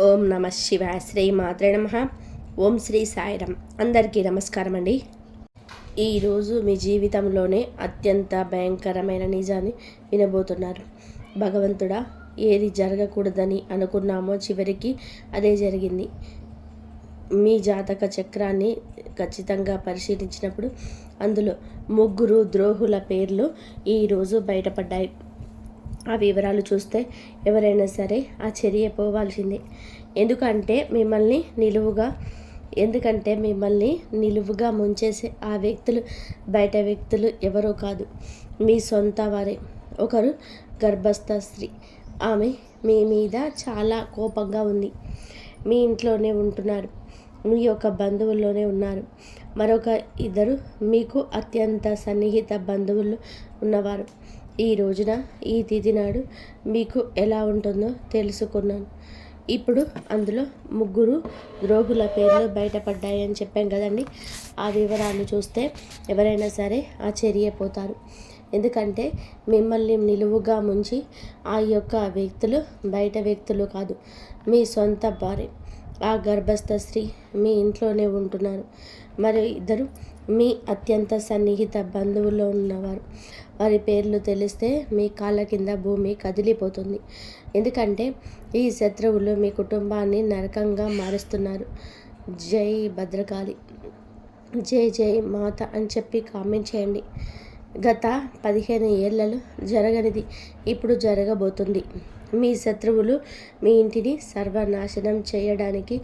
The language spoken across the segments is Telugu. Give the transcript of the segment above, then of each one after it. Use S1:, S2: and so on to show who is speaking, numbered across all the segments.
S1: ఓం నమ శివాయ. శ్రీ మాత్రే నమః. ఓం శ్రీ సాయిరామ్. అందరికీ నమస్కారం అండి. ఈరోజు మీ జీవితంలోనే అత్యంత భయంకరమైన నిజాన్ని వినబోతున్నారు. భగవంతుడా, ఏది జరగకూడదని అనుకున్నామో చివరికి అదే జరిగింది. మీ జాతక చక్రాన్ని ఖచ్చితంగా పరిశీలించినప్పుడు అందులో 3 ద్రోహుల పేర్లు ఈరోజు బయటపడ్డాయి. ఆ వివరాలు చూస్తే ఎవరైనా సరే ఆశ్చర్యపోవాల్సిందే. ఎందుకంటే మిమ్మల్ని నిలువుగా ముంచేసే ఆ వ్యక్తులు బయట వ్యక్తులు ఎవరో కాదు, మీ సొంత వారే. ఒకరు గర్భస్థ స్త్రీ. ఆమె మీ మీద చాలా కోపంగా ఉంది. మీ ఇంట్లోనే ఉంటున్నారు, మీ యొక్క బంధువుల్లోనే ఉన్నారు. మరొక 2 మీకు అత్యంత సన్నిహిత బంధువులు ఉన్నవారు. ఈ రోజున, ఈ తిథి నాడు మీకు ఎలా ఉంటుందో తెలుసుకున్నాను. ఇప్పుడు అందులో 3 ద్రోహుల పేర్లు బయటపడ్డాయని చెప్పాం కదండి. ఆ వివరాలు చూస్తే ఎవరైనా సరే ఆశ్చర్యపోతారు. ఎందుకంటే మిమ్మల్ని నిలువుగా ముంచి ఆ యొక్క వ్యక్తులు బయట వ్యక్తులు కాదు, మీ సొంత భార్య. ఆ గర్భస్థ స్త్రీ మీ ఇంట్లోనే ఉంటున్నారు. మరి 2 మీ అత్యంత సన్నిహిత బంధువుల్లో ఉన్నవారు. వారి పేర్లు తెలిస్తే మీ కాళ్ళ కింద భూమి కదిలిపోతుంది. ఎందుకంటే ఈ శత్రువులు మీ కుటుంబాన్ని నరకంగా మారుస్తున్నారు. జై భద్రకాళి, జై జై మాత అని చెప్పి కామెంట్ చేయండి. గత 15 ఏళ్లలో జరగనిది ఇప్పుడు జరగబోతుంది. మీ శత్రువులు మీ ఇంటిని సర్వనాశనం చేయడానికి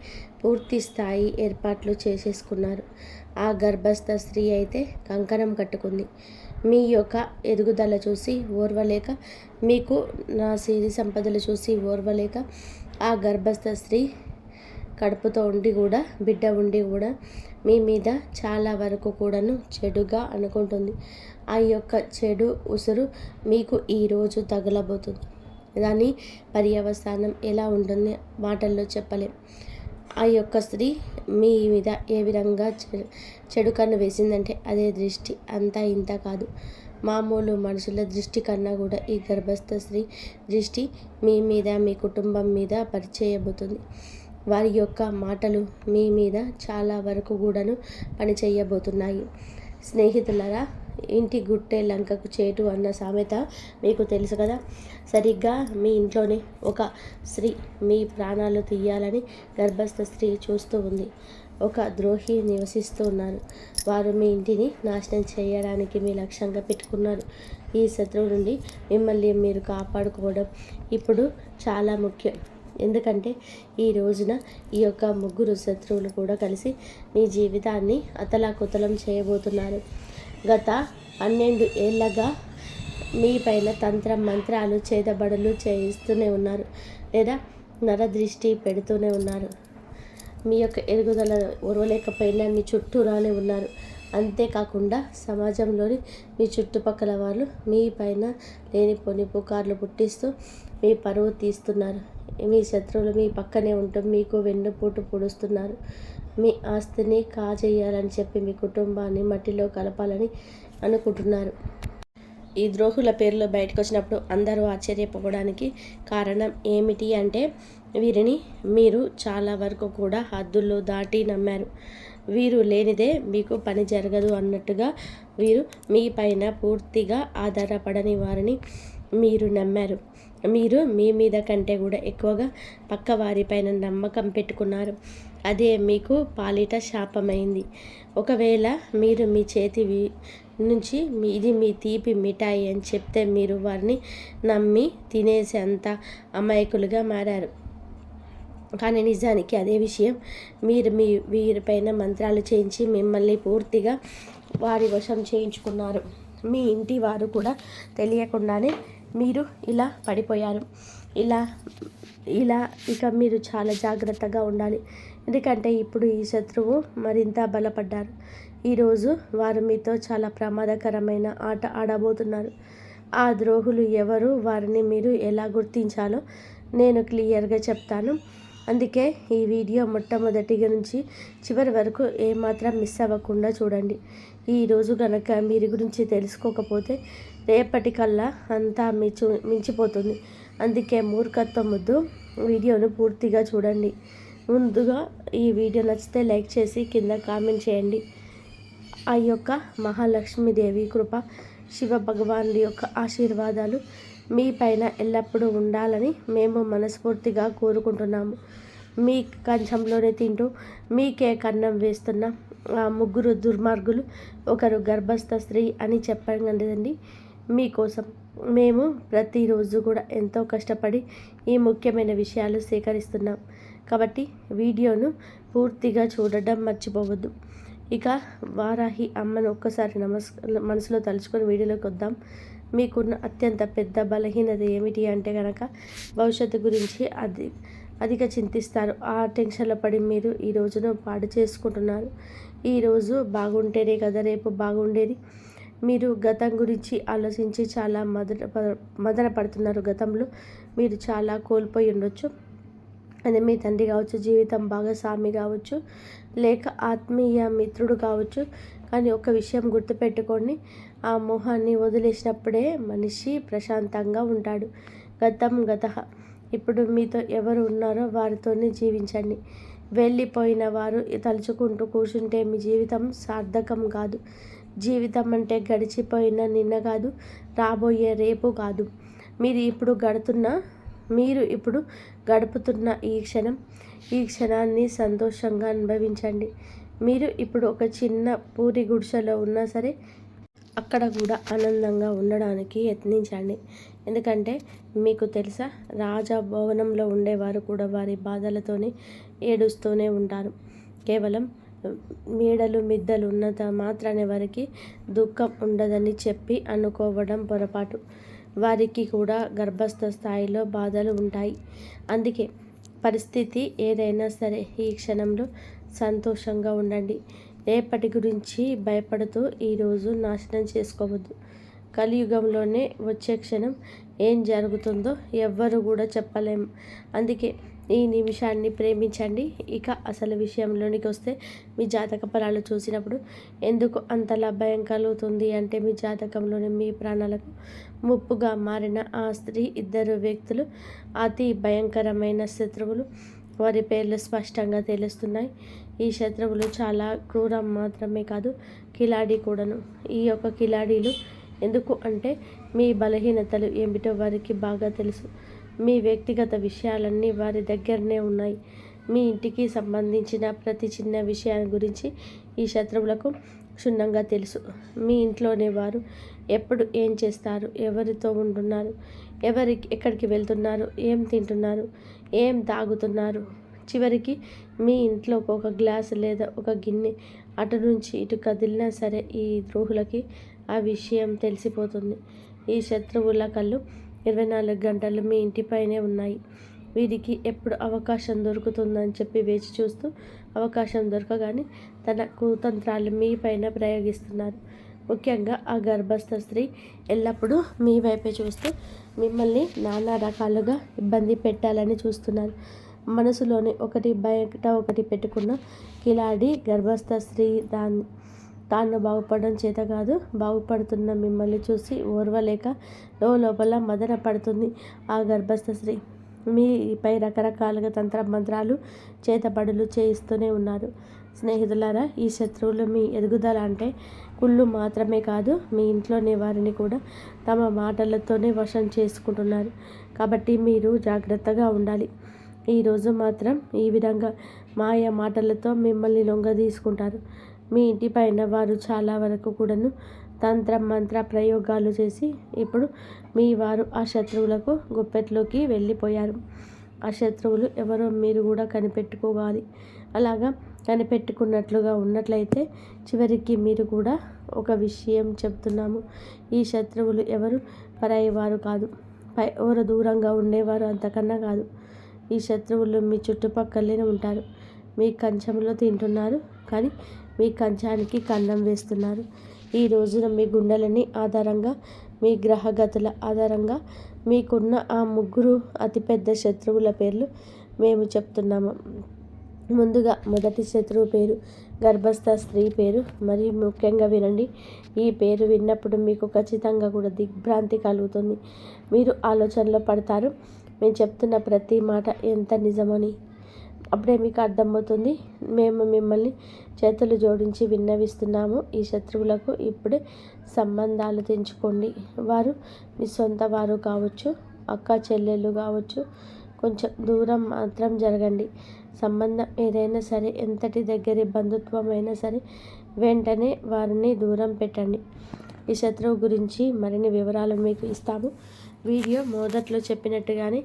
S1: పూర్తి స్థాయి ఏర్పాట్లు చేసేసుకున్నారు. ఆ గర్భస్థ స్త్రీ అయితే కంకణం కట్టుకుంది. మీ యొక్క ఎదుగుదల చూసి ఓర్వలేక, మీకు నా సిరి సంపదలు చూసి ఓర్వలేక, ఆ గర్భస్థ స్త్రీ కడుపుతో ఉండి కూడా, బిడ్డ ఉండి కూడా మీ మీద చాలా వరకు కూడాను చెడుగా అనుకుంటుంది. ఆ యొక్క చెడు ఉసురు మీకు ఈరోజు తగలబోతుంది. దాని పర్యవసానం ఎలా ఉంటుంది మాటల్లో చెప్పలేం. ఆ యొక్క స్త్రీ మీ మీద ఏ విధంగా చెడు కన్ను వేసిందంటే అదే దృష్టి, అంతా ఇంత కాదు. మామూలు మనుషుల దృష్టి కన్నా కూడా ఈ గర్భస్థ స్త్రీ దృష్టి మీ మీద, మీ కుటుంబం మీద పరిచేయబోతుంది. వారి యొక్క మాటలు మీ మీద చాలా వరకు కూడాను పనిచేయబోతున్నాయి. స్నేహితులరా, ఇంటి గుట్టే లంకకు చేటు అన్న సామెత మీకు తెలుసు కదా. సరిగ్గా మీ ఇంట్లోనే ఒక స్త్రీ మీ ప్రాణాలు తీయాలని గర్భస్థ స్త్రీ చూస్తూ ఉంది. ఒక ద్రోహి నివసిస్తూ ఉన్నారు. వారు మీ ఇంటిని నాశనం చేయడానికి మీ లక్ష్యంగా పెట్టుకున్నారు. ఈ శత్రువు నుండి మిమ్మల్ని మీరు కాపాడుకోవడం ఇప్పుడు చాలా ముఖ్యం. ఎందుకంటే ఈ రోజున ఈ యొక్క 3 శత్రువులు కూడా కలిసి మీ జీవితాన్ని అతలాకుతలం చేయబోతున్నారు. గత 12 ఏళ్ళగా మీ పైన తంత్ర మంత్రాలు, చేతబడులు చేయిస్తూనే ఉన్నారు, లేదా నరదృష్టి పెడుతూనే ఉన్నారు. మీ యొక్క ఎదుగుదల ఓర్వలేకపోయినా మీ చుట్టూ రానే ఉన్నారు. అంతేకాకుండా సమాజంలోని మీ చుట్టుపక్కల వాళ్ళు మీ పైన లేనిపోని పుకార్లు పుట్టిస్తూ మీ పరువు తీస్తున్నారు. మీ శత్రువులు మీ పక్కనే ఉంటూ మీకు వెన్నుపోటు పొడుస్తున్నారు. మీ ఆస్తిని కాజేయాలని చెప్పి మీ కుటుంబాన్ని మట్టిలో కలపాలని అనుకుంటున్నారు. ఈ ద్రోహుల పేర్లు బయటకు వచ్చినప్పుడు అందరూ ఆశ్చర్యపోవడానికి కారణం ఏమిటి అంటే, వీరిని మీరు చాలా వరకు కూడా హద్దుల్లో దాటి నమ్మారు. వీరు లేనిదే మీకు పని జరగదు అన్నట్టుగా వీరు మీ పైన పూర్తిగా ఆధారపడని వారిని మీరు నమ్మారు. మీరు మీ మీద కంటే కూడా ఎక్కువగా పక్క వారిపైన నమ్మకం పెట్టుకున్నారు. అదే మీకు పాలిట శాపమైంది. ఒకవేళ మీరు మీ చేతి నుంచి ఇది మీ తీపి మిఠాయి అని చెప్తే మీరు వారిని నమ్మి తినేసేంత అమాయకులుగా మారారు. కానీ నిజానికి అదే విషయం మీరు వీరిపైన మంత్రాలు చేయించి మిమ్మల్ని పూర్తిగా వారి వశం చేయించుకున్నారు. మీ ఇంటి వారు కూడా తెలియకుండానే మీరు ఇలా పడిపోయారు. ఇలా ఇక మీరు చాలా జాగ్రత్తగా ఉండాలి. ఎందుకంటే ఇప్పుడు ఈ శత్రువు మరింత బలపడ్డారు. ఈరోజు వారు మీతో చాలా ప్రమాదకరమైన ఆట ఆడబోతున్నారు. ఆ ద్రోహులు ఎవరు, వారిని మీరు ఎలా గుర్తించాలో నేను క్లియర్గా చెప్తాను. అందుకే ఈ వీడియో మొట్టమొదటిగా నుంచి చివరి వరకు ఏమాత్రం మిస్ అవ్వకుండా చూడండి. ఈరోజు కనుక మీరు గురించి తెలుసుకోకపోతే రేపటికల్లా అంతా మించిపోతుంది. అందుకే మూర్ఖత్వం వద్దు, వీడియోను పూర్తిగా చూడండి. ముందుగా ఈ వీడియో నచ్చితే లైక్ చేసి కింద కామెంట్ చేయండి. ఆ యొక్క మహాలక్ష్మీదేవి కృప, శివ భగవానుడి యొక్క ఆశీర్వాదాలు మీ పైన ఎల్లప్పుడూ ఉండాలని మేము మనస్ఫూర్తిగా కోరుకుంటున్నాము. మీ కంచంలోనే తింటూ మీకే కన్నం వేస్తున్న ఆ ముగ్గురు దుర్మార్గులు, ఒకరు గర్భస్థ స్త్రీ అని చెప్పాను కదండి. మీకోసం మేము ప్రతిరోజు కూడా ఎంతో కష్టపడి ఈ ముఖ్యమైన విషయాలు సేకరిస్తున్నాం. కాబట్టి వీడియోను పూర్తిగా చూడడం మర్చిపోవద్దు. ఇక వారాహి అమ్మను ఒక్కసారి మనసులో తలుచుకొని వీడియోలోకి వద్దాం. మీకున్న అత్యంత పెద్ద బలహీనత ఏమిటి అంటే కనుక భవిష్యత్తు గురించి అధిక చింతిస్తారు. ఆ టెన్షన్లో పడి మీరు ఈ రోజును పాడు చేసుకుంటున్నారు. ఈరోజు బాగుంటేనే కదా రేపు బాగుండేది. మీరు గతం గురించి ఆలోచించి చాలా మదన పడుతున్నారు. గతంలో మీరు చాలా కోల్పోయి ఉండొచ్చు. అది మీ తండ్రి కావచ్చు, జీవితం భాగస్వామి కావచ్చు, లేక ఆత్మీయ మిత్రుడు కావచ్చు. కానీ ఒక విషయం గుర్తుపెట్టుకోండి, ఆ మోహాన్ని వదిలేసినప్పుడే మనిషి ప్రశాంతంగా ఉంటాడు. గతం గతః. ఇప్పుడు మీతో ఎవరు ఉన్నారో వారితోనే జీవించండి. వెళ్ళిపోయిన వారు తలుచుకుంటూ కూర్చుంటే మీ జీవితం సార్థకం కాదు. జీవితం అంటే గడిచిపోయిన నిన్న కాదు, రాబోయే రేపు కాదు. మీరు ఇప్పుడు గడుపుతున్న ఈ క్షణాన్ని సంతోషంగా అనుభవించండి. మీరు ఇప్పుడు ఒక చిన్న పూరి గుడిసెలో ఉన్నా సరే అక్కడ కూడా ఆనందంగా ఉండడానికి యత్నించండి. ఎందుకంటే మీకు తెలుసా, రాజభవనంలో ఉండేవారు కూడా వారి బాధలతోనే ఏడుస్తూనే ఉంటారు. కేవలం మేడలు మిద్దలు ఉన్నంత మాత్రానే వారికి దుఃఖం ఉండదని చెప్పి అనుకోవడం పొరపాటు. వారికి కూడా గర్భస్థ స్థాయిలో బాధలు ఉంటాయి. అందుకే పరిస్థితి ఏదైనా సరే ఈ క్షణంలో సంతోషంగా ఉండండి. రేపటి గురించి భయపడుతూ ఈరోజు నాశనం చేసుకోవద్దు. కలియుగంలోనే వచ్చే క్షణం ఏం జరుగుతుందో ఎవ్వరు కూడా చెప్పలేము. అందుకే ఈ నిమిషాన్ని ప్రేమించండి. ఇక అసలు విషయంలోనికి వస్తే, మీ జాతక ఫలాలు చూసినప్పుడు ఎందుకు అంతలా భయం కలుగుతుంది అంటే, మీ జాతకంలోని మీ ప్రాణాలకు ముప్పుగా మారిన ఆ స్త్రీ, ఇద్దరు వ్యక్తులు అతి భయంకరమైన శత్రువులు. వారి పేర్లు స్పష్టంగా తెలుస్తున్నాయి. ఈ శత్రువులు చాలా క్రూరం మాత్రమే కాదు, కిలాడి కూడాను. ఈ యొక్క కిలాడీలు ఎందుకు అంటే, మీ బలహీనతలు ఏమిటో వారికి బాగా తెలుసు. మీ వ్యక్తిగత విషయాలన్నీ వారి దగ్గరనే ఉన్నాయి. మీ ఇంటికి సంబంధించిన ప్రతి చిన్న విషయాన్ని గురించి ఈ శత్రువులకు క్షుణ్ణంగా తెలుసు. మీ ఇంట్లోనే వారు ఎప్పుడు ఏం చేస్తారు, ఎవరితో ఉంటున్నారు, ఎక్కడికి వెళ్తున్నారు, ఏం తింటున్నారు, ఏం తాగుతున్నారు, చివరికి మీ ఇంట్లో ఒక గ్లాసు లేదా ఒక గిన్నె అటు నుంచి ఇటు కదిలినా సరే ఈ ద్రోహులకి ఆ విషయం తెలిసిపోతుంది. ఈ శత్రువుల కళ్ళు 24 గంటలు మీ ఇంటిపైనే ఉన్నాయి. వీరికి ఎప్పుడు అవకాశం దొరుకుతుందని చెప్పి వేచి చూస్తూ, అవకాశం దొరకగానే తన కుతంత్రాలు మీ పైన ప్రయోగిస్తున్నారు. ముఖ్యంగా ఆ గర్భస్థ స్త్రీ ఎల్లప్పుడూ మీ వైపే చూస్తూ మిమ్మల్ని నానా రకాలుగా ఇబ్బంది పెట్టాలని చూస్తున్నారు. మనసులోని ఒకటి బయట ఒకటి పెట్టుకున్న కిలాడి గర్భస్థ స్త్రీ తాను బాగుపడడం చేత కాదు, బాగుపడుతున్న మిమ్మల్ని చూసి ఓర్వలేక లోపల మదన పడుతుంది ఆ గర్భస్థ స్త్రీ. మీపై రకరకాలుగా మంత్రాలు చేతబడులు చేయిస్తూనే ఉన్నారు. స్నేహితులారా, ఈ శత్రువులు మీ ఎదుగుదల అంటే కుళ్ళు మాత్రమే కాదు, మీ ఇంట్లోని వారిని కూడా తమ మాటలతోనే వశం చేసుకుంటున్నారు. కాబట్టి మీరు జాగ్రత్తగా ఉండాలి. ఈరోజు మాత్రం ఈ విధంగా మాయ మాటలతో మిమ్మల్ని లొంగ తీసుకుంటారు. మీ ఇంటిపైన వారు చాలా వరకు కూడాను తంత్ర మంత్ర ప్రయోగాలు చేసి ఇప్పుడు మీ వారు ఆ శత్రువులకు గుప్పెట్లోకి వెళ్ళిపోయారు. ఆ శత్రువులు ఎవరో మీరు కూడా కనిపెట్టుకోవాలి. అలాగా కనిపెట్టుకున్నట్లుగా ఉన్నట్లయితే చివరికి మీరు కూడా ఒక విషయం చెప్తున్నాము. ఈ శత్రువులు ఎవరు పరాయి వారు కాదు, ఎవరు దూరంగా ఉండేవారు అంతకన్నా కాదు. ఈ శత్రువులు మీ చుట్టుపక్కలనే ఉంటారు. మీ కంచంలో తింటున్నారు, కానీ మీ కంచానికి కన్నం వేస్తున్నారు. ఈ రోజున మీ గుండెలని ఆధారంగా, మీ గ్రహగతుల ఆధారంగా మీకున్న ఆ ముగ్గురు అతిపెద్ద శత్రువుల పేర్లు మేము చెప్తున్నాము. ముందుగా మొదటి శత్రువు పేరు గర్భస్థ స్త్రీ పేరు. మరి ముఖ్యంగా వినండి. ఈ పేరు విన్నప్పుడు మీకు ఖచ్చితంగా కూడా దిగ్భ్రాంతి కలుగుతుంది. మీరు ఆలోచనలో పడతారు. మేము చెప్తున్న ప్రతి మాట ఎంత నిజమని. అప్పుడే మీకు అర్థమవుతుంది. మేము మిమ్మల్ని చేతులు జోడించి విన్నవిస్తున్నాము. ఈ శత్రువులకు ఇప్పుడే సంబంధాలు తెంచుకోండి. వారు మీ సొంత వారు కావచ్చు, అక్క చెల్లెళ్ళు కావచ్చు. కొంచెం దూరం మాత్రం జరగండి. సంబంధం ఏదైనా సరే, ఎంతటి దగ్గరి బంధుత్వం అయినా సరే, వెంటనే వారిని దూరం పెట్టండి. ఈ శత్రువు గురించి మరిన్ని వివరాలు మీకు ఇస్తాము. వీడియో మొదట్లో చెప్పినట్టుగానే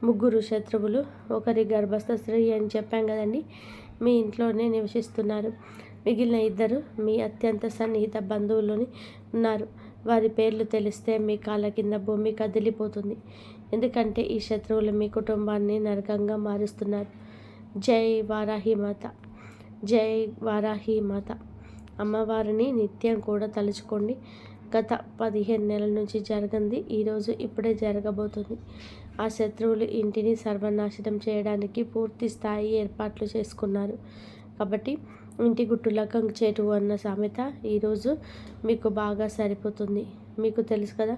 S1: 3 శత్రువులు, ఒకరి గర్భస్థ స్త్రీ అని చెప్పాం కదండి. మీ ఇంట్లోనే నివసిస్తున్నారు. మిగిలిన 2 మీ అత్యంత సన్నిహిత బంధువులని ఉన్నారు. వారి పేర్లు తెలిస్తే మీ కాళ్ళ కింద భూమి కదిలిపోతుంది. ఎందుకంటే ఈ శత్రువులు మీ కుటుంబాన్ని నరకంగా మారుస్తున్నారు. జై వారాహిమాత, జై వారాహిమాత. అమ్మవారిని నిత్యం కూడా తలుచుకోండి. గత 15 నెలల నుంచి జరగంది ఈరోజు ఇప్పుడే జరగబోతుంది. ఆ శత్రువులు ఇంటిని సర్వనాశనం చేయడానికి పూర్తి స్థాయి ఏర్పాట్లు చేసుకున్నారు. కాబట్టి ఇంటి గుట్టుల కంచేటు అన్న సామెత ఈరోజు మీకు బాగా సరిపోతుంది. మీకు తెలుసు కదా,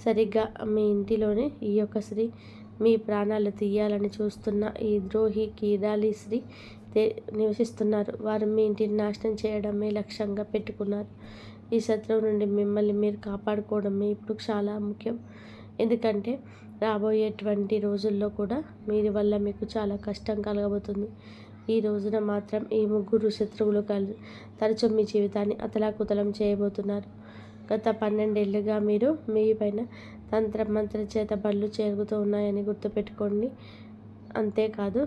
S1: సరిగ్గా మీ ఇంటిలోనే ఈ యొక్క స్త్రీ మీ ప్రాణాలు తీయాలని చూస్తున్న ఈ ద్రోహి కీడాలి స్త్రీ నివసిస్తున్నారు. వారు మీ ఇంటిని నాశనం చేయడమే లక్ష్యంగా పెట్టుకున్నారు. ఈ శత్రువు నుండి మిమ్మల్ని మీరు కాపాడుకోవడమే ఇప్పుడు చాలా ముఖ్యం. ఎందుకంటే రాబోయేటువంటి రోజుల్లో కూడా వీరి వల్ల మీకు చాలా కష్టం కలగబోతుంది. ఈ రోజున మాత్రం ఈ 3 శత్రువులు తరచూ మీ జీవితాన్ని అతలాకుతలం చేయబోతున్నారు. గత 12 ఏళ్ళుగా మీరు మీ పైన మంత్ర చేతబడులు జరుగుతూ ఉన్నాయని గుర్తుపెట్టుకోండి. అంతేకాదు,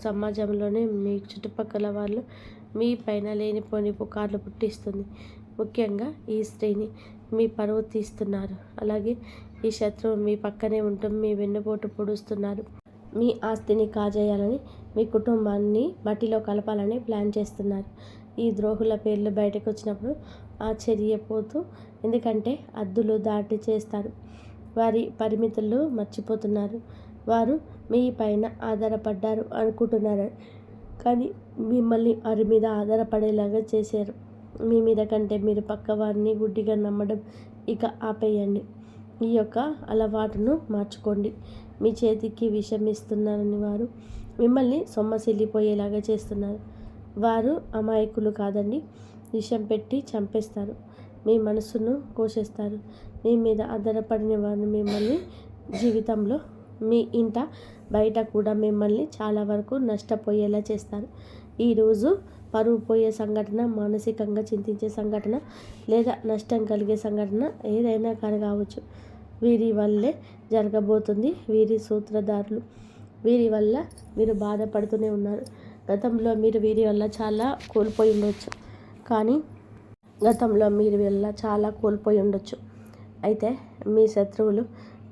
S1: సమాజంలోనే మీ చుట్టుపక్కల వాళ్ళు మీ పైన లేనిపోని పుకార్లు పుట్టిస్తుంది. ముఖ్యంగా ఈ స్త్రీని మీ పరువు తీస్తున్నారు. అలాగే ఈ శత్రువు మీ పక్కనే ఉంటూ మీ వెన్నుపోటు పొడుస్తున్నారు. మీ ఆస్తిని కాజేయాలని, మీ కుటుంబాన్ని మట్టిలో కలపాలని ప్లాన్ చేస్తున్నారు. ఈ ద్రోహుల పేర్లు బయటకు వచ్చినప్పుడు ఆశ్చర్యపోతూ, ఎందుకంటే హద్దులు దాటి చేస్తారు. వారి పరిమితులు మర్చిపోతున్నారు. వారు మీ పైన ఆధారపడ్డారు అనుకుంటున్నారు, కానీ మిమ్మల్ని వారి మీద ఆధారపడేలాగా చేశారు. మీ మీద కంటే మీరు పక్క వారిని గుడ్డిగా నమ్మడం ఇక ఆపేయండి. ఈ యొక్క అలవాటును మార్చుకోండి. మీ చేతికి విషం ఇస్తున్నారని వారు మిమ్మల్ని సొమ్మసిల్లిపోయేలాగా చేస్తున్నారు. వారు అమాయకులు కాదండి. విషం పెట్టి చంపేస్తారు. మీ మనసును కోసేస్తారు. మీ మీద ఆధారపడిన వారు మిమ్మల్ని జీవితంలో, మీ ఇంట బయట కూడా మిమ్మల్ని చాలా వరకు నష్టపోయేలా చేస్తారు. ఈరోజు పరువు పోయే సంఘటన, మానసికంగా చింతించే సంఘటన, లేదా నష్టం కలిగే సంఘటన ఏదైనా కావచ్చు. వీరి వల్లే జరగబోతుంది. వీరి సూత్రధారులు. వీరి వల్ల మీరు బాధపడుతూనే ఉన్నారు. గతంలో మీరు వీరి వల్ల చాలా కోల్పోయి ఉండొచ్చు. అయితే మీ శత్రువులు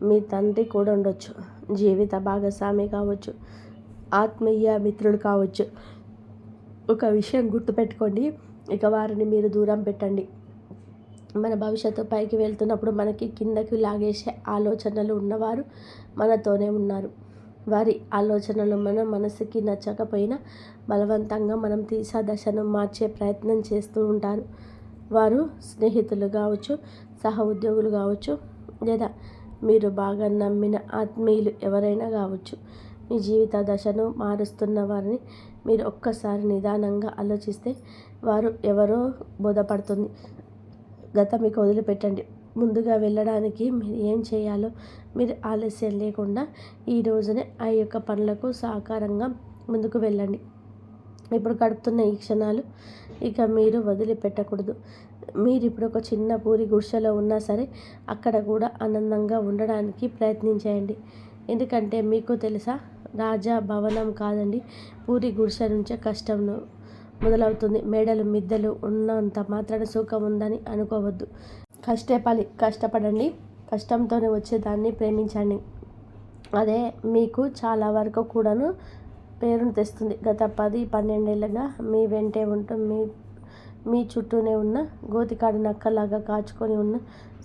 S1: మీ తండ్రి కూడా ఉండొచ్చు, జీవిత భాగస్వామి కావచ్చు, ఆత్మీయ మిత్రుడు కావచ్చు. ఒక విషయం గుర్తుపెట్టుకోండి, ఇక వారిని మీరు దూరం పెట్టండి. మన భవిష్యత్తు పైకి వెళ్తున్నప్పుడు మనకి కిందకి లాగేసే ఆలోచనలు ఉన్నవారు మనతోనే ఉన్నారు. వారి ఆలోచనలు మన మనసుకి నచ్చకపోయినా బలవంతంగా మనం తీసా దశను మార్చే ప్రయత్నం చేస్తూ ఉంటారు. వారు స్నేహితులు కావచ్చు, సహ ఉద్యోగులు కావచ్చు, లేదా మీరు బాగా నమ్మిన ఆత్మీయులు ఎవరైనా కావచ్చు. మీ జీవిత దశను మారుస్తున్న వారిని మీరు ఒక్కసారి నిదానంగా ఆలోచిస్తే వారు ఎవరో బోధపడుతుంది. గతానికి వదిలిపెట్టండి. ముందుగా వెళ్ళడానికి మీరు ఏం చేయాలో మీరు ఆలస్యం లేకుండా ఈ రోజునే ఆ యొక్క పనులకు సహకారంగా ముందుకు వెళ్ళండి. ఇప్పుడు గడుపుతున్న ఈ క్షణాలు ఇక మీరు వదిలిపెట్టకూడదు. మీరు ఇప్పుడు ఒక చిన్న పూరి గుడిసెలో ఉన్నా సరే అక్కడ కూడా ఆనందంగా ఉండడానికి ప్రయత్నించేయండి. ఎందుకంటే మీకు తెలుసా, రాజా భవనం కాదండి, పూరి గుడిసె నుంచే కష్టం మొదలవుతుంది. మేడలు మిద్దెలు ఉన్నంత మాత్రాన సుఖం ఉందని అనుకోవద్దు. కష్టపడండి. కష్టంతోనే వచ్చేదాన్ని ప్రేమించండి. అదే మీకు చాలా వరకు కూడాను పేరును తెస్తుంది. గత 10-12 ఏళ్ళుగా మీ వెంటే ఉంటూ మీ చుట్టూనే ఉన్న గోతికాడి నక్కలాగా కాచుకొని ఉన్న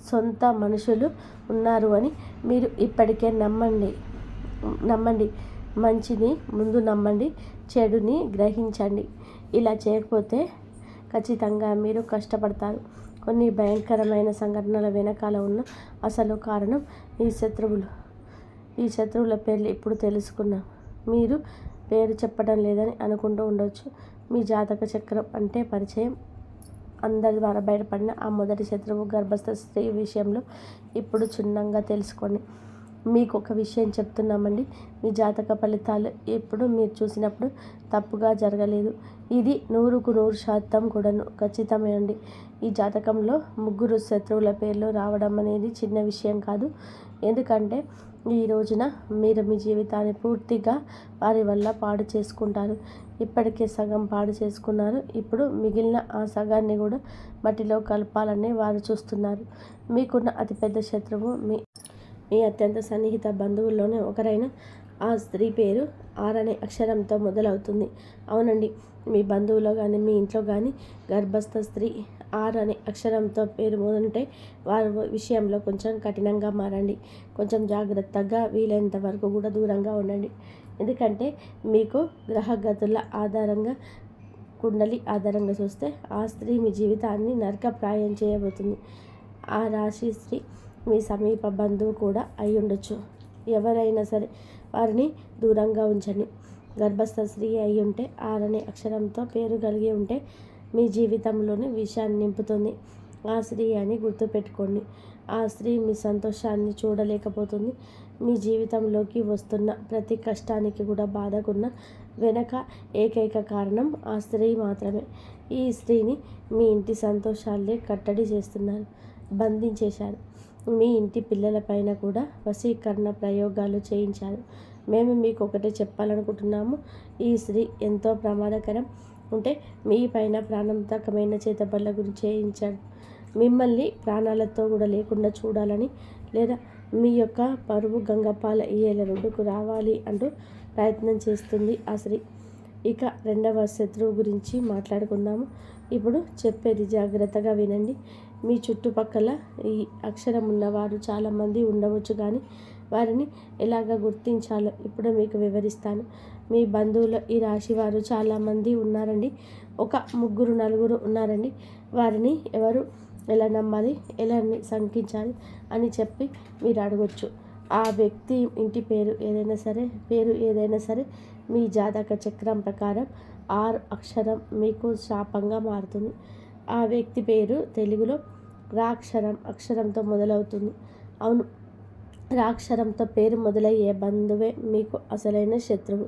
S1: సొంత మనుషులు ఉన్నారు అని మీరు ఇప్పటికే నమ్మండి. మంచిని ముందు నమ్మండి, చెడుని గ్రహించండి. ఇలా చేయకపోతే ఖచ్చితంగా మీరు కష్టపడతారు. కొన్ని భయంకరమైన సంఘటనల వెనకాల ఉన్న అసలు కారణం ఈ శత్రువులు. ఈ శత్రువుల పేర్లు ఇప్పుడు తెలుసుకున్నాం. మీరు పేరు చెప్పడం లేదని అనుకుంటూ ఉండొచ్చు. మీ జాతక చక్రం అంటే పరిచయం అందరి ద్వారా బయటపడిన ఆ మొదటి శత్రువు గర్భస్థ స్త్రీ విషయంలో ఇప్పుడు క్షుణ్ణంగా తెలుసుకోండి. మీకు ఒక విషయం చెప్తున్నామండి. మీ జాతక ఫలితాలు ఎప్పుడు మీరు చూసినప్పుడు తప్పుగా జరగలేదు. ఇది 100% కూడాను ఖచ్చితమేనండి. ఈ జాతకంలో 3 శత్రువుల పేర్లు రావడం అనేది చిన్న విషయం కాదు. ఎందుకంటే ఈ రోజున మీరు మీ జీవితాన్ని పూర్తిగా వారి వల్ల పాడు చేసుకుంటారు. ఇప్పటికే సగం పాడు చేసుకున్నారు. ఇప్పుడు మిగిలిన ఆ సగాన్ని కూడా మట్టిలో కలపాలని వారు చూస్తున్నారు. మీకున్న అతిపెద్ద శత్రువు మీ అత్యంత సన్నిహిత బంధువుల్లోనే ఒకరైన ఆ స్త్రీ పేరు ఆర్ అనే అక్షరంతో మొదలవుతుంది. అవునండి, మీ బంధువులో కానీ మీ ఇంట్లో కానీ గర్భస్థ స్త్రీ ఆర్ అనే అక్షరంతో పేరు మొదలుంటే వారి విషయంలో కొంచెం కఠినంగా మారండి. కొంచెం జాగ్రత్తగా, వీలైనంత వరకు కూడా దూరంగా ఉండండి. ఎందుకంటే మీకు గ్రహగతుల ఆధారంగా, కుండలి ఆధారంగా చూస్తే ఆ స్త్రీ మీ జీవితాన్ని నరకప్రాయం చేయబోతుంది. ఆ రాశి స్త్రీ మీ సమీప బంధువు కూడా అయి ఉండొచ్చు. ఎవరైనా సరే వారిని దూరంగా ఉంచండి. గర్భస్థ స్త్రీ అయి ఉంటే ఆర్ అనే అక్షరంతో పేరు కలిగి ఉంటే మీ జీవితంలోని విషయాన్ని నింపుతుంది. ఆ స్త్రీ అని గుర్తుపెట్టుకోండి. ఆ స్త్రీ మీ సంతోషాన్ని చూడలేకపోతుంది. మీ జీవితంలోకి వస్తున్న ప్రతి కష్టానికి కూడా బాధకున్న వెనక ఏకైక కారణం ఆ స్త్రీ మాత్రమే. ఈ స్త్రీని మీ ఇంటి సంతోషాలే కట్టడి చేస్తున్నారు, బంధించేశారు. మీ ఇంటి పిల్లలపైన కూడా వశీకరణ ప్రయోగాలు చేయించారు. మేము మీకు ఒకటే చెప్పాలనుకుంటున్నాము. ఈ స్త్రీ ఎంతో ప్రమాదకరం. ఉంటే మీ పైన ప్రాణాంతకమైన చేతబడుల గురించి చేయించాడు. మిమ్మల్ని ప్రాణాలతో కూడా లేకుండా చూడాలని, లేదా మీ యొక్క పరువు గంగపాల ఈయల రోడ్డుకు రావాలి అంటూ ప్రయత్నం చేస్తుంది ఆ స్త్రీ. ఇక రెండవ శత్రువు గురించి మాట్లాడుకుందాము. ఇప్పుడు చెప్పేది జాగ్రత్తగా వినండి. మీ చుట్టుపక్కల ఈ అక్షరం ఉన్నవారు చాలామంది ఉండవచ్చు, కానీ వారిని ఎలాగ గుర్తించాలో ఇప్పుడు మీకు వివరిస్తాను. మీ బంధువులు ఈ రాశి వారు చాలామంది ఉన్నారండి. ఒక 3-4 ఉన్నారండి. వారిని ఎవరు ఎలా నమ్మాలి, ఎలా శంకించాలి అని చెప్పి మీరు అడగొచ్చు. ఆ వ్యక్తి ఇంటి పేరు ఏదైనా సరే మీ జాతక చక్రం ప్రకారం ఆర్ అక్షరం మీకు శాపంగా మారుతుంది. ఆ వ్యక్తి పేరు తెలుగులో అక్షరంతో మొదలవుతుంది. అవును, అక్షరంతో పేరు మొదలయ్యే బంధువే మీకు అసలైన శత్రువు.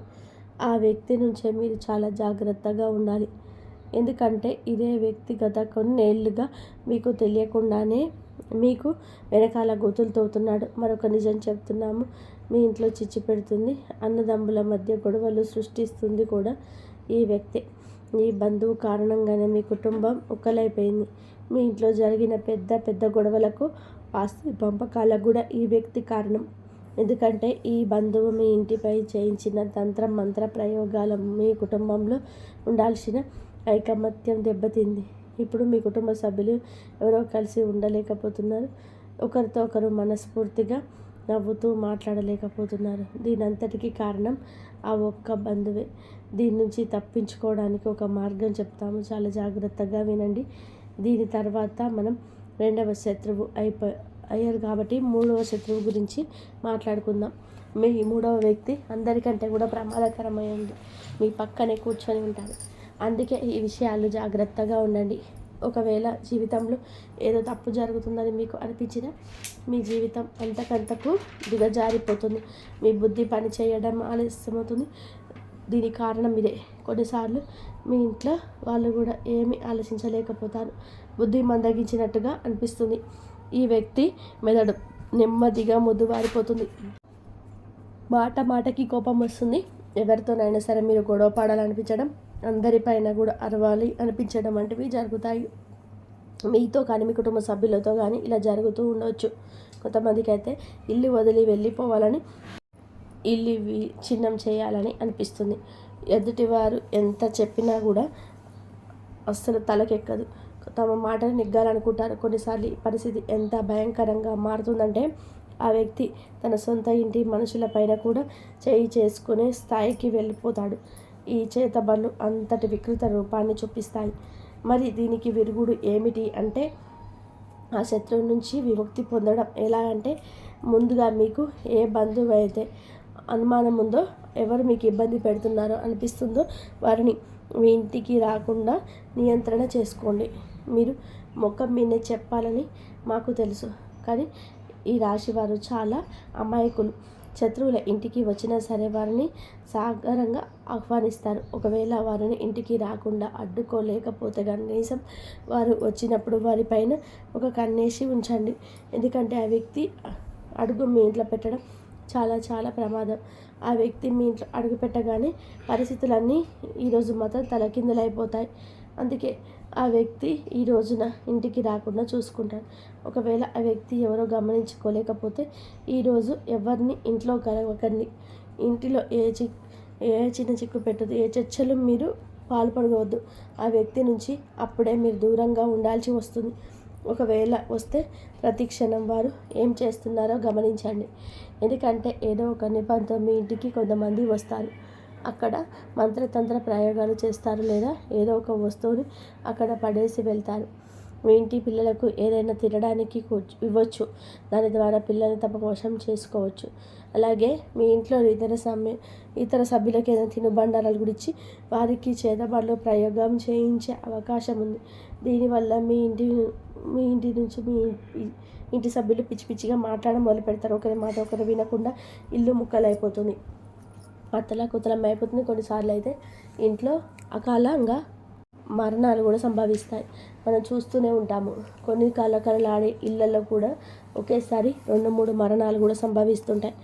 S1: ఆ వ్యక్తి నుంచే మీరు చాలా జాగ్రత్తగా ఉండాలి. ఎందుకంటే ఇదే వ్యక్తి గత కొన్నేళ్లుగా మీకు తెలియకుండానే మీకు వెనకాల గోతులు తవ్వుతున్నాడు. మరొక నిజం చెప్తున్నాము, మీ ఇంట్లో చిచ్చు పెడుతుంది, అన్నదమ్ముల మధ్య గొడవలు సృష్టిస్తుంది కూడా ఈ వ్యక్తి. ఈ బంధువు కారణంగానే మీ కుటుంబం ఉక్కలైపోయింది. మీ ఇంట్లో జరిగిన పెద్ద గొడవలకు, ఆస్తి పంపకాలకు కూడా ఈ వ్యక్తి కారణం. ఎందుకంటే ఈ బంధువు మీ ఇంటిపై చేయించిన తంత్ర మంత్ర ప్రయోగాల మీ కుటుంబంలో ఉండాల్సిన ఐకమత్యం దెబ్బతింది. ఇప్పుడు మీ కుటుంబ సభ్యులు ఎవరో కలిసి ఉండలేకపోతున్నారు. ఒకరితో ఒకరు మనస్ఫూర్తిగా నవ్వుతూ మాట్లాడలేకపోతున్నారు. దీనంతటికీ కారణం ఆ ఒక్క బంధువే. దీని నుంచి తప్పించుకోవడానికి ఒక మార్గం చెప్తాము, చాలా జాగ్రత్తగా వినండి. దీని తర్వాత మనం రెండవ శత్రువు అయ్యారు కాబట్టి మూడవ శత్రువు గురించి మాట్లాడుకుందాం. మీ మూడవ వ్యక్తి అందరికంటే కూడా ప్రమాదకరమైంది. మీ పక్కనే కూర్చొని ఉంటారు. అందుకే ఈ విషయాలు జాగ్రత్తగా ఉండండి. ఒకవేళ జీవితంలో ఏదో తప్పు జరుగుతుందని మీకు అనిపించినా మీ జీవితం అంతకంతకు దిగజారిపోతుంది. మీ బుద్ధి పని చేయడం ఆలస్యమవుతుంది. దీనికి కారణం ఇదే. కొన్నిసార్లు మీ ఇంట్లో వాళ్ళు కూడా ఏమీ ఆలోచించలేకపోతారు. బుద్ధి మందగించినట్టుగా అనిపిస్తుంది. ఈ వ్యక్తి మెదడు నెమ్మదిగా మొద్దుబారిపోతుంది. మాటకి కోపం వస్తుంది. ఎవరితోనైనా సరే మీరు గొడవ పడాలనిపించడం, అందరిపైన కూడా అరవాలి అనిపించడం వంటివి జరుగుతాయి. మీతో కానీ మీ కుటుంబ సభ్యులతో కానీ ఇలా జరుగుతూ ఉండవచ్చు. కొంతమందికి అయితే ఇల్లు వదిలి వెళ్ళిపోవాలని, ఇల్లు చిన్నం చేయాలని అనిపిస్తుంది. ఎదుటివారు ఎంత చెప్పినా కూడా అస్సలు తలకెక్కదు. తమ మాటను నెగ్గాలనుకుంటారు. కొన్నిసార్లు ఈ పరిస్థితి ఎంత భయంకరంగా మారుతుందంటే ఆ వ్యక్తి తన సొంత ఇంటి మనుషులపైన కూడా చేయి చేసుకునే స్థాయికి వెళ్ళిపోతాడు. ఈ చేతబడులు అంతటి వికృత రూపాన్ని చూపిస్తాయి. మరి దీనికి విరుగుడు ఏమిటి అంటే ఆ శత్రువు నుంచి విముక్తి పొందడం ఎలా అంటే, ముందుగా మీకు ఏ బంధువు అయితే అనుమానం ఉందో, ఎవరు మీకు ఇబ్బంది పెడుతున్నారో అనిపిస్తుందో వారిని మీ ఇంటికి రాకుండా నియంత్రణ చేసుకోండి. మీరు ముఖం మీదే చెప్పాలని మాకు తెలుసు, కానీ ఈ రాశి వారు చాలా అమాయకులు. శత్రువుల ఇంటికి వచ్చినా సరే వారిని సాగరంగా ఆహ్వానిస్తారు. ఒకవేళ వారిని ఇంటికి రాకుండా అడ్డుకోలేకపోతే కనీసం వారు వచ్చినప్పుడు వారిపైన ఒక కన్నేసి ఉంచండి. ఎందుకంటే ఆ వ్యక్తి అడుగు మీ ఇంట్లో పెట్టడం చాలా చాలా ప్రమాదం. ఆ వ్యక్తి మీ ఇంట్లో అడుగు పెట్టగానే పరిస్థితులన్నీ ఈరోజు మాత్రం తలకిందులైపోతాయి. అందుకే ఆ వ్యక్తి ఈ రోజున ఇంటికి రాకుండా చూసుకుంటాడు. ఒకవేళ ఆ వ్యక్తి ఎవరో గమనించుకోలేకపోతే ఈరోజు ఎవరిని ఇంట్లో కలవకండి. ఇంటిలో ఏ చిన్న చిక్కు పెట్టదు, ఏ చర్చలు మీరు పాల్పడవద్దు. ఆ వ్యక్తి నుంచి అప్పుడే మీరు దూరంగా ఉండాల్సి వస్తుంది. ఒకవేళ వస్తే ప్రతి క్షణం వారు ఏం చేస్తున్నారో గమనించండి. ఎందుకంటే ఏదో ఒక నిబంధన మీ ఇంటికి కొంతమంది వస్తారు. అక్కడ మంత్రతంత్ర ప్రయోగాలు చేస్తారు, లేదా ఏదో ఒక వస్తువుని అక్కడ పడేసి వెళ్తారు. మీ ఇంటి పిల్లలకు ఏదైనా తినడానికి ఇవ్వచ్చు. దాని ద్వారా పిల్లల్ని తమ వశం చేసుకోవచ్చు. అలాగే మీ ఇంట్లో ఇతర సభ్యులకు ఏదైనా తినుబండారాలు గురించి వారికి చేతబడిలో ప్రయోగం చేయించే అవకాశం ఉంది. దీనివల్ల మీ ఇంటి నుంచి మీ ఇంటి సభ్యులు పిచ్చి పిచ్చిగా మాట్లాడడం మొదలు పెడతారు. ఒకరి మాట ఒకరు వినకుండా ఇల్లు ముక్కలైపోతుంది, అతలాకుతలం అయిపోతుంది. కొన్నిసార్లు అయితే ఇంట్లో అకాలంగా మరణాలు కూడా సంభవిస్తాయి. మనం చూస్తూనే ఉంటాము. కొన్ని కలకలలాడే ఇళ్లలో కూడా ఒకేసారి 2-3 మరణాలు కూడా సంభవిస్తుంటాయి.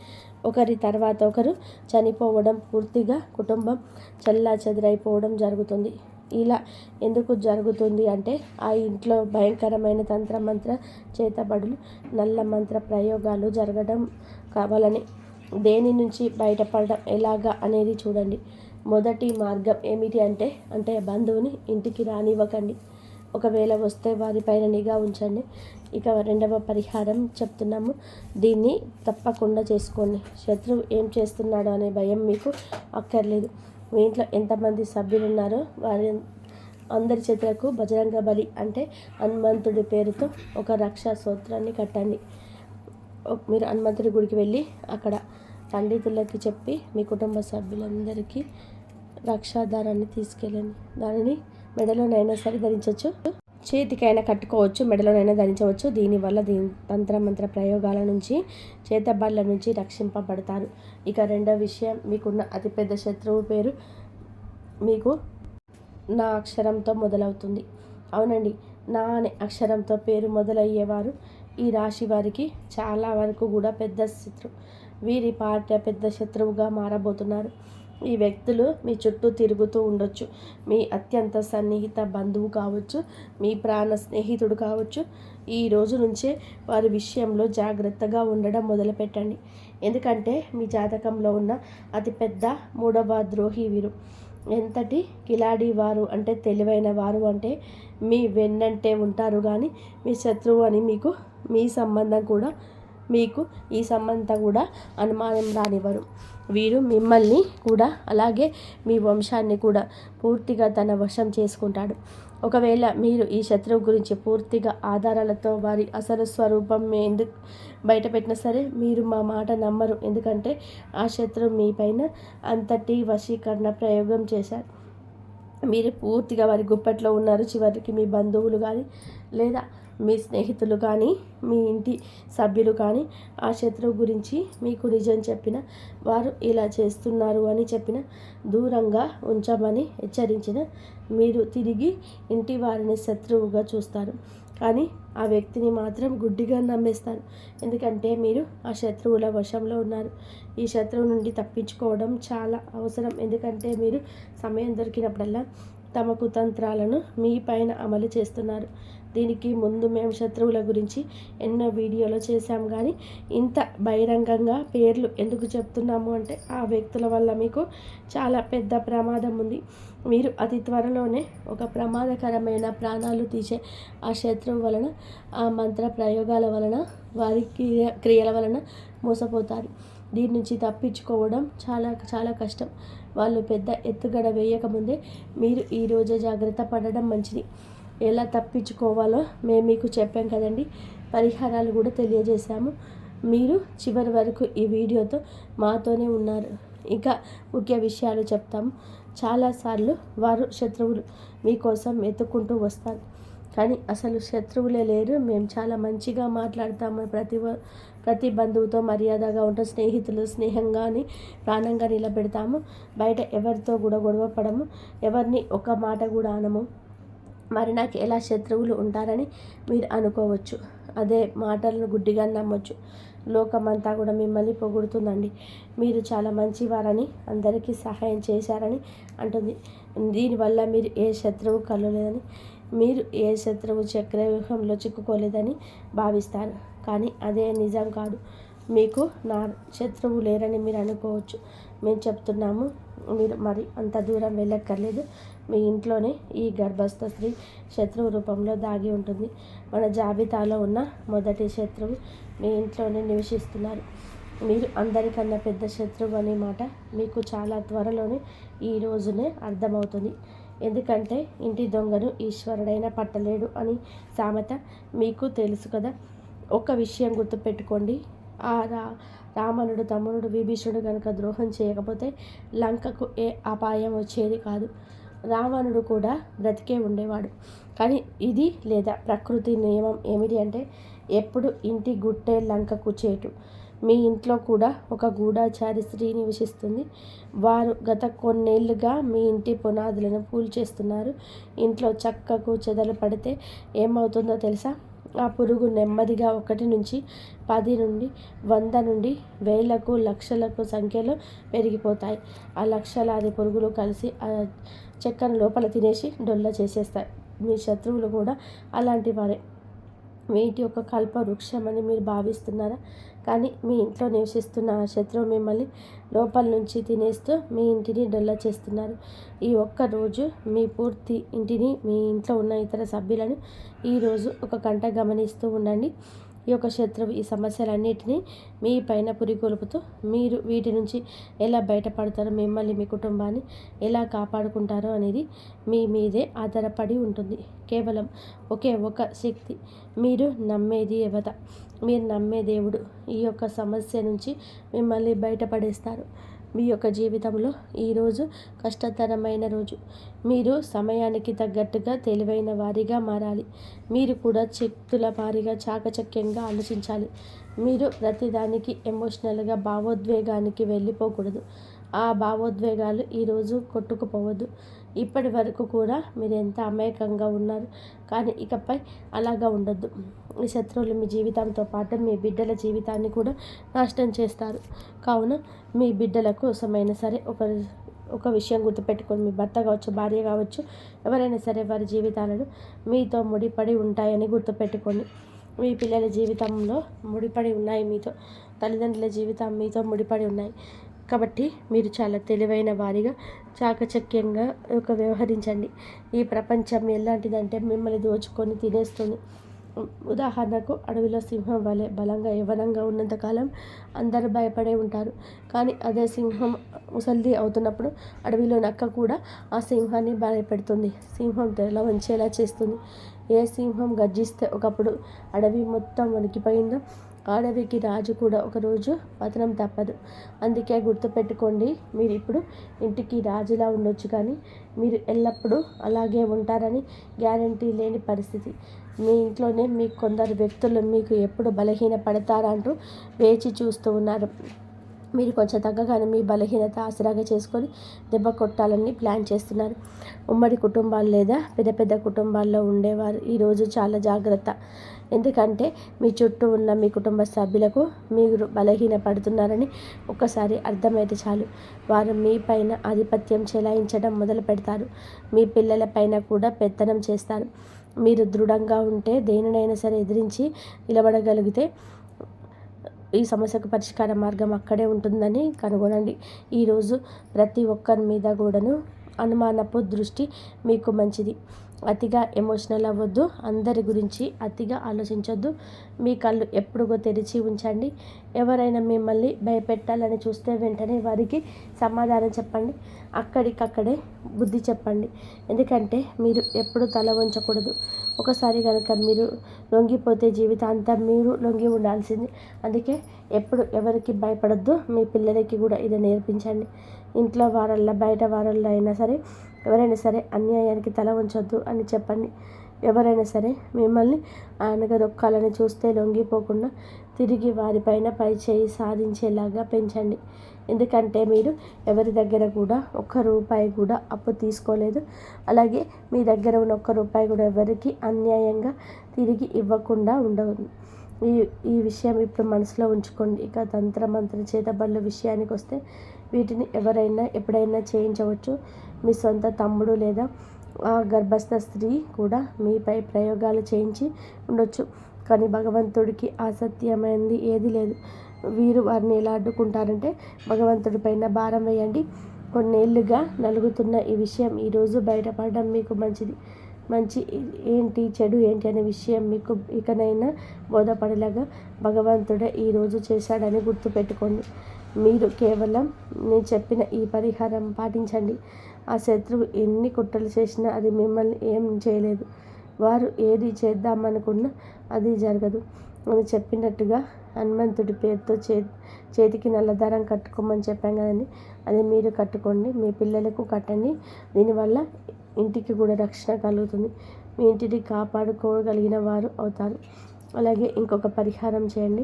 S1: ఒకరి తర్వాత ఒకరు చనిపోవడం, పూర్తిగా కుటుంబం చెల్లాచెదరైపోవడం జరుగుతుంది. ఇలా ఎందుకు జరుగుతుంది అంటే, ఆ ఇంట్లో భయంకరమైన తంత్రమంత్ర చేతబడులు, నల్ల మంత్ర ప్రయోగాలు జరగడం కావాలని. దేని నుంచి బయటపడడం ఎలాగా అనేది చూడండి. మొదటి మార్గం ఏమిటి అంటే బంధువుని ఇంటికి రానివ్వకండి. ఒకవేళ వస్తే వారిపైన నిఘా ఉంచండి. ఇక రెండవ పరిహారం చెప్తున్నాము, దీన్ని తప్పకుండా చేసుకోండి. శత్రువు ఏం చేస్తున్నాడో అనే భయం మీకు అక్కర్లేదు. మీ ఇంట్లో ఎంతమంది సభ్యులు ఉన్నారో వారి అందరి చేతులకు బజరంగ బలి అంటే హనుమంతుడి పేరుతో ఒక రక్షా స్తోత్రాన్ని కట్టండి. మీరు హనుమంతుడి గుడికి వెళ్ళి అక్కడ పండితులకి చెప్పి మీ కుటుంబ సభ్యులందరికీ రక్షాధారాన్ని తీసుకెళ్ళండి. దానిని మెడలోనైనా సరే ధరించవచ్చు, చేతికైనా కట్టుకోవచ్చు, మెడలోనైనా ధరించవచ్చు. దీనివల్ల తంత్రమంత్ర ప్రయోగాల నుంచి, చేతబళ్ళ నుంచి రక్షింపబడతారు. ఇక రెండో విషయం, మీకున్న అతిపెద్ద శత్రువు పేరు మీకు నా అక్షరంతో మొదలవుతుంది. అవునండి, నా అనే అక్షరంతో పేరు మొదలయ్యేవారు ఈ రాశి వారికి చాలా వరకు కూడా పెద్ద శత్రువు. వీరి పార్టీ పెద్ద శత్రువుగా మారబోతున్నారు. ఈ వ్యక్తులు మీ చుట్టూ తిరుగుతూ ఉండొచ్చు. మీ అత్యంత సన్నిహిత బంధువు కావచ్చు, మీ ప్రాణ స్నేహితుడు కావచ్చు. ఈ రోజు నుంచే వారి విషయంలో జాగ్రత్తగా ఉండడం మొదలుపెట్టండి. ఎందుకంటే మీ జాతకంలో ఉన్న అతిపెద్ద 3వ ద్రోహి వీరు. ఎంతటి కిలాడి వారు అంటే, తెలివైన వారు అంటే, మీ వెన్నంటే ఉంటారు కానీ మీ శత్రువు అని మీ సంబంధం కూడా మీకు ఈ సంబంధం కూడా అనుమానం రానివ్వరు. వీరు మిమ్మల్ని కూడా అలాగే మీ వంశాన్ని కూడా పూర్తిగా తన వశం చేసుకుంటాడు. ఒకవేళ మీరు ఈ శత్రువు గురించి పూర్తిగా ఆధారాలతో వారి అసలు స్వరూపం ఎందుకు బయటపెట్టినా సరే మీరు మా మాట నమ్మరు. ఎందుకంటే ఆ శత్రువు మీ పైన అంతటి వశీకరణ ప్రయోగం చేశారు. మీరు పూర్తిగా వారి గుప్పట్లో ఉన్నారు. చివరికి మీ బంధువులు కానీ, లేదా మీ స్నేహితులు కానీ, మీ ఇంటి సభ్యులు కానీ ఆ శత్రువు గురించి మీకు నిజం చెప్పిన, వారు ఇలా చేస్తున్నారు అని చెప్పిన, దూరంగా ఉంచమని హెచ్చరించిన, మీరు తిరిగి ఇంటి వారిని శత్రువుగా చూస్తారు. కానీ ఆ వ్యక్తిని మాత్రం గుడ్డిగా నమ్మేస్తారు. ఎందుకంటే మీరు ఆ శత్రువుల వశంలో ఉన్నారు. ఈ శత్రువు నుండి తప్పించుకోవడం చాలా అవసరం. ఎందుకంటే మీరు సమయం దొరికినప్పుడల్లా తమ కుతంత్రాలను మీ పైన అమలు చేస్తున్నారు. దీనికి ముందు మేము శత్రువుల గురించి ఎన్నో వీడియోలు చేశాం, కానీ ఇంత బహిరంగంగా పేర్లు ఎందుకు చెప్తున్నాము అంటే, ఆ వ్యక్తుల వల్ల మీకు చాలా పెద్ద ప్రమాదం ఉంది. మీరు అతి త్వరలోనే ఒక ప్రమాదకరమైన ప్రాణాలు తీసే ఆ శత్రువు వలన, ఆ మంత్ర ప్రయోగాల వలన, వారి క్రియల వలన మోసపోతారు. దీని నుంచి తప్పించుకోవడం చాలా చాలా కష్టం. వాళ్ళు పెద్ద ఎత్తుగడ వేయకముందే మీరు ఈరోజే జాగ్రత్త పడడం మంచిది. ఎలా తప్పించుకోవాలో మేము మీకు చెప్పాం కదండి. పరిహారాలు కూడా తెలియజేశాము. మీరు చివరి వరకు ఈ వీడియోతో మాతోనే ఉన్నారు. ఇంకా ముఖ్య విషయాలు చెప్తాము. చాలాసార్లు వారు శత్రువులు మీకోసం వెతుక్కుంటూ వస్తారు, కానీ అసలు శత్రువులే లేరు. మేము చాలా మంచిగా మాట్లాడతాము, ప్రతి బంధువుతో మర్యాదగా ఉంటాం, స్నేహితులు స్నేహంగాని ప్రాణంగా నిలబెడతాము. బయట ఎవరితో కూడా గొడవ పడము, ఎవరిని ఒక మాట కూడా అనము. మరి నాకు ఎలా శత్రువులు ఉంటారని మీరు అనుకోవచ్చు. అదే మాటలను గుడ్డిగా నమ్మొచ్చు. లోకమంతా కూడా మిమ్మల్ని పొగుడుతుందండి. మీరు చాలా మంచివారని, అందరికీ సహాయం చేశారని అంటుంది. దీనివల్ల మీరు ఏ శత్రువు కలలేదని, మీరు ఏ శత్రువు చక్రవ్యూహంలో చిక్కుకోలేదని భావిస్తారు. కానీ అదే నిజం కాదు. మీకు నా శత్రువు లేరని మీరు అనుకోవచ్చు. మేము చెప్తున్నాము, మీరు మరి అంత దూరం వెళ్ళక్కర్లేదు. మీ ఇంట్లోనే ఈ గర్భస్థ స్త్రీ శత్రువు రూపంలో దాగి ఉంటుంది. మన జాబితాలో ఉన్న మొదటి శత్రువు మీ ఇంట్లోనే నివసిస్తున్నారు. మీరు అందరికన్నా పెద్ద శత్రువు అనే మాట మీకు చాలా త్వరలోనే ఈ రోజునే అర్థమవుతుంది. ఎందుకంటే ఇంటి దొంగను ఈశ్వరుడైనా పట్టలేడు అని సామెత మీకు తెలుసు కదా. ఒక విషయం గుర్తుపెట్టుకోండి. ఆ రావణుడు తమ్ముడు విభీషణుడు కనుక ద్రోహం చేయకపోతే లంకకు ఏ అపాయం వచ్చేది కాదు. రావణుడు కూడా బ్రతికే ఉండేవాడు. కానీ ఇది లేదా ప్రకృతి నియమం ఏమిటి అంటే, ఎప్పుడు ఇంటి గుట్టే లంకకు చేటు. మీ ఇంట్లో కూడా ఒక గూఢచారి స్త్రీ నివసిస్తుంది. వారు గత కొన్నేళ్లుగా మీ ఇంటి పునాదులను చేస్తున్నారు. ఇంట్లో చక్కకు చెదలు పడితే ఏమవుతుందో తెలుసా? ఆ పురుగు నెమ్మదిగా 1 నుంచి 10 నుండి 100 నుండి వేలకు లక్షలకు సంఖ్యలో పెరిగిపోతాయి. ఆ లక్షలాది పురుగులు కలిసి ఆ చెక్కను లోపల తినేసి డొల్ల చేసేస్తాయి. మీ శత్రువులు కూడా అలాంటి వారే. మీ ఇంటి యొక్క కల్ప వృక్షమని మీరు భావిస్తున్నారా? కానీ మీ ఇంట్లో నివసిస్తున్న శత్రువు మిమ్మల్ని లోపల నుంచి తినేస్తూ మీ ఇంటిని డొల్ల చేస్తున్నారు. ఈ ఒక్క రోజు మీ పూర్తి ఇంటిని, మీ ఇంట్లో ఉన్న ఇతర సభ్యులను ఈరోజు ఒక గంట గమనిస్తూ ఉండండి. ఈ యొక్క శత్రువు ఈ సమస్యలన్నిటినీ మీ పైన పురికొల్పుతూ మీరు వీటి నుంచి ఎలా బయటపడతారో, మిమ్మల్ని మీ కుటుంబాన్ని ఎలా కాపాడుకుంటారో అనేది మీ మీదే ఆధారపడి ఉంటుంది. కేవలం ఒకే ఒక శక్తి, మీరు నమ్మేది దేవత, మీరు నమ్మే దేవుడు ఈ యొక్క సమస్య నుంచి మిమ్మల్ని బయటపడేస్తారు. మీ యొక్క జీవితంలో ఈరోజు కష్టతరమైన రోజు. మీరు సమయానికి తగ్గట్టుగా తెలివైన వారిగా మారాలి. మీరు కూడా శక్తుల వారిగా చాకచక్యంగా ఆలోచించాలి. మీరు ప్రతిదానికి ఎమోషనల్గా భావోద్వేగానికి వెళ్ళిపోకూడదు. ఆ భావోద్వేగాలు ఈరోజు కొట్టుకుపోవద్దు. ఇప్పటి వరకు కూడా మీరు ఎంత అమాయకంగా ఉన్నారు, కానీ ఇకపై అలాగా ఉండొద్దు. ఈ శత్రువులు మీ జీవితంతో పాటు మీ బిడ్డల జీవితాన్ని కూడా నాశనం చేస్తారు. కావున మీ బిడ్డల కోసమైనా సరే ఒక విషయం గుర్తుపెట్టుకొని, మీ భర్త కావచ్చు, భార్య కావచ్చు, ఎవరైనా సరే వారి జీవితాలను మీతో ముడిపడి ఉంటాయని గుర్తుపెట్టుకోండి. మీ పిల్లల జీవితంలో ముడిపడి ఉన్నాయి మీతో, తల్లిదండ్రుల జీవితం మీతో ముడిపడి ఉన్నాయి. కాబట్టి మీరు చాలా తెలివైన వారిగా చాకచక్యంగా వ్యవహరించండి. ఈ ప్రపంచం ఎలాంటిదంటే మిమ్మల్ని దోచుకొని తినేస్తుంది. ఉదాహరణకు, అడవిలో సింహం వలె బలంగా యవ్వనంగా ఉన్నంతకాలం అందరూ భయపడే ఉంటారు. కానీ అదే సింహం ముసలిది అవుతున్నప్పుడు అడవిలో నక్క కూడా ఆ సింహాన్ని భయపెడుతుంది, సింహం తల వంచేలా చేస్తుంది. ఏ సింహం గర్జిస్తే ఒకప్పుడు అడవి మొత్తం వణికిపోయిందో, అడవికి రాజు కూడా ఒకరోజు పతనం తప్పదు. అందుకే గుర్తుపెట్టుకోండి, మీరు ఇప్పుడు ఇంటికి రాజులా ఉండొచ్చు, కానీ మీరు ఎల్లప్పుడూ అలాగే ఉంటారని గ్యారంటీ లేని పరిస్థితి. మీ ఇంట్లోనే మీకు కొందరు వ్యక్తులు మీకు ఎప్పుడు బలహీన పడతారా అంటూ వేచి చూస్తూ ఉన్నారు. మీరు కొంచెం తగ్గగానే మీ బలహీనత ఆసరాగా చేసుకొని దెబ్బ కొట్టాలని ప్లాన్ చేస్తున్నారు. ఉమ్మడి కుటుంబాలు లేదా పెద్ద పెద్ద కుటుంబాల్లో ఉండేవారు ఈరోజు చాలా జాగ్రత్త. ఎందుకంటే మీ చుట్టూ ఉన్న మీ కుటుంబ సభ్యులకు మీరు బలహీన పడుతున్నారని ఒక్కసారి అర్థమైతే చాలు, వారు మీ పైన ఆధిపత్యం చెలాయించడం మొదలు పెడతారు. మీ పిల్లల పైన కూడా పెత్తనం చేస్తారు. మీరు దృఢంగా ఉంటే, దేనినైనా సరే ఎదిరించి నిలబడగలిగితే ఈ సమస్యకు పరిష్కార మార్గం అక్కడే ఉంటుందని కనుగొనండి. ఈరోజు ప్రతి ఒక్కరి మీద కూడాను అనుమానపు దృష్టి మీకు మంచిది. అతిగా ఎమోషనల్ అవ్వద్దు. అందరి గురించి అతిగా ఆలోచించొద్దు. మీ కళ్ళు ఎప్పుడుగో తెరిచి ఉంచండి. ఎవరైనా మిమ్మల్ని భయపెట్టాలని చూస్తే వెంటనే వారికి సమాధానం చెప్పండి. అక్కడికక్కడే బుద్ధి చెప్పండి. ఎందుకంటే మీరు ఎప్పుడు తల వంచకూడదు. ఒకసారి కనుక మీరు లొంగిపోతే జీవితాంతం మీరు లొంగి ఉండాల్సింది. అందుకే ఎప్పుడు ఎవరికి భయపడొద్దు. మీ పిల్లలకి కూడా ఇది నేర్పించండి. ఇంట్లో వారల్లో బయట వారల్లో అయినా సరే ఎవరైనా సరే అన్యాయానికి తల వంచొద్దు అని చెప్పండి. ఎవరైనా సరే మిమ్మల్ని అనగదొక్కాలని చూస్తే లొంగిపోకుండా తిరిగి వారిపైన పై చేయి సాధించేలాగా పెంచండి. ఎందుకంటే మీరు ఎవరి దగ్గర కూడా ఒక్క రూపాయి కూడా అప్పు తీసుకోలేదు. అలాగే మీ దగ్గర ఉన్న ఒక్క రూపాయి కూడా ఎవరికి అన్యాయంగా తిరిగి ఇవ్వకుండా ఉండదు. ఈ విషయం ఇప్పుడు మనసులో ఉంచుకోండి. ఇక తంత్ర మంత్ర చేతబడుల విషయానికి వస్తే వీటిని ఎవరైనా ఎప్పుడైనా చేయించవచ్చు. మీ సొంత తమ్ముడు లేదా ఆ గర్భస్థ స్త్రీ కూడా మీపై ప్రయోగాలు చేయించి ఉండొచ్చు. కానీ భగవంతుడికి అసత్యమైనది ఏది లేదు. వీరు వారిని ఎలా అడ్డుకుంటారంటే భగవంతుడి పైన భారం వేయండి. కొన్నేళ్లుగా నలుగుతున్న ఈ విషయం ఈరోజు బయటపడడం మీకు మంచిది. మంచి ఏంటి చెడు ఏంటి అనే విషయం మీకు ఇకనైనా బోధపడేలాగా భగవంతుడే ఈరోజు చేశాడని గుర్తుపెట్టుకోండి. మీరు కేవలం నేను చెప్పిన ఈ పరిహారం పాటించండి. ఆ శత్రువు ఎన్ని కుట్రలు చేసినా అది మిమ్మల్ని ఏం చేయలేదు. వారు ఏది చేద్దామనుకున్నా అది జరగదు అని చెప్పినట్టుగా హనుమంతుడి పేరుతో చేతికి నల్లదారం కట్టుకోమని చెప్పాం కదండి. అది మీరు కట్టుకోండి. మీ పిల్లలకు కట్టండి. దీనివల్ల ఇంటికి కూడా రక్షణ కలుగుతుంది. మీ ఇంటిని కాపాడుకోగలిగిన వారు అవుతారు. అలాగే ఇంకొక పరిహారం చేయండి.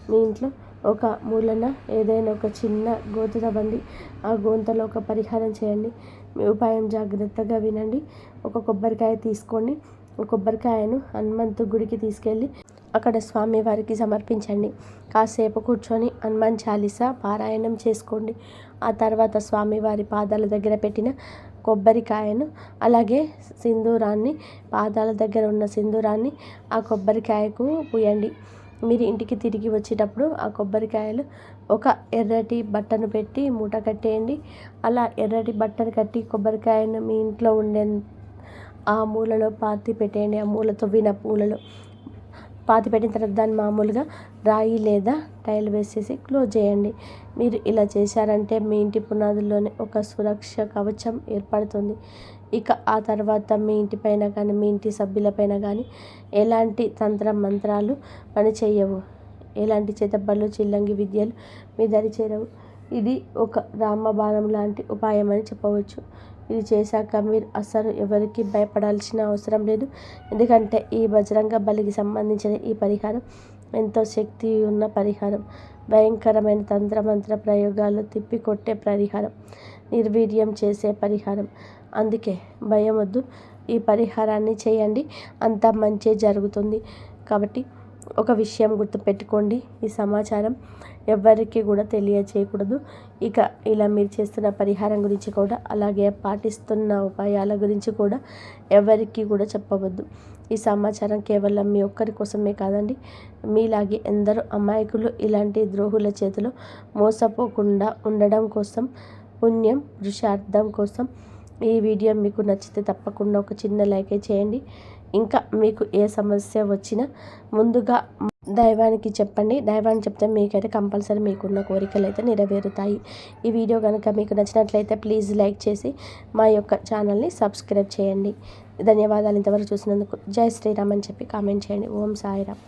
S1: మీ ఇంట్లో ఒక మూలన ఏదైనా ఒక చిన్న గోత తవ్వండి. ఆ గోంతలో ఒక పరిహారం చేయండి. మీ ఉపాయం జాగ్రత్తగా వినండి. ఒక కొబ్బరికాయ తీసుకోండి. ఒక కొబ్బరికాయను హనుమంతు గుడికి తీసుకెళ్ళి అక్కడ స్వామివారికి సమర్పించండి. కాసేపు కూర్చొని హనుమాన్ చాలీసా పారాయణం చేసుకోండి. ఆ తర్వాత స్వామివారి పాదాల దగ్గర పెట్టిన కొబ్బరికాయను అలాగే సింధూరాన్ని పాదాల దగ్గర ఉన్న సింధూరాన్ని ఆ కొబ్బరికాయకు పూయండి. మీరు ఇంటికి తిరిగి వచ్చేటప్పుడు ఆ కొబ్బరికాయలు ఒక ఎర్రటి బట్టను పెట్టి మూట కట్టేయండి. అలా ఎర్రటి బట్టను కట్టి కొబ్బరికాయను మీ ఇంట్లో ఉండే ఆ మూలలో పాతి పెట్టేయండి. ఆ మూల తవ్విన పూలలో పాతి పెట్టిన తర్వాత దాన్ని మామూలుగా రాయి లేదా టైల్ వేసేసి క్లోజ్ చేయండి. మీరు ఇలా చేశారంటే మీ ఇంటి పునాదుల్లోనే ఒక సురక్ష కవచం ఏర్పడుతుంది. ఇక ఆ తర్వాత మీ ఇంటిపైన కానీ మీ ఇంటి సభ్యులపైన కానీ ఎలాంటి తంత్ర మంత్రాలు పని చేయవు. ఎలాంటి చేతబడులు చిల్లంగి విద్యలు మీ దరి చేరవు. ఇది ఒక రామబాణం లాంటి ఉపాయం అని చెప్పవచ్చు. ఇది చేశాక మీరు అసలు ఎవరికి భయపడాల్సిన అవసరం లేదు. ఎందుకంటే ఈ బజరంగ బలికి సంబంధించిన ఈ పరిహారం ఎంతో శక్తి ఉన్న పరిహారం. భయంకరమైన తంత్రమంత్ర ప్రయోగాలు తిప్పికొట్టే పరిహారం. నిర్వీర్యం చేసే పరిహారం. అందుకే భయం వద్దు. ఈ పరిహారాన్ని చేయండి. అంతా మంచి జరుగుతుంది. కాబట్టి ఒక విషయం గుర్తుపెట్టుకోండి. ఈ సమాచారం ఎవ్వరికి కూడా తెలియచేయకూడదు. ఇక ఇలా మీరు చేస్తున్న పరిహారం గురించి కూడా అలాగే పాటిస్తున్న ఉపాయాల గురించి కూడా ఎవరికి కూడా చెప్పవద్దు. ఈ సమాచారం కేవలం మీ ఒక్కరి కోసమే కాదండి. మీలాగే ఎందరో అమాయకులు ఇలాంటి ద్రోహుల చేతిలో మోసపోకుండా ఉండడం కోసం, పుణ్యం పురుషార్థం కోసం. ఈ వీడియో మీకు నచ్చితే తప్పకుండా ఒక చిన్న లైక్ చేయండి. ఇంకా మీకు ఏ సమస్య వచ్చినా ముందుగా దైవానికి చెప్పండి. దైవానికి చెప్తే మీకైతే కంపల్సరీ మీకున్న కోరికలు అయితే నెరవేరుతాయి. ఈ వీడియో కనుక మీకు నచ్చినట్లయితే ప్లీజ్ లైక్ చేసి మా యొక్క ఛానల్ని సబ్స్క్రైబ్ చేయండి. ధన్యవాదాలు ఇంతవరకు చూసినందుకు. జై శ్రీరామ్ అని చెప్పి కామెంట్ చేయండి. ఓం సాయిరామ్.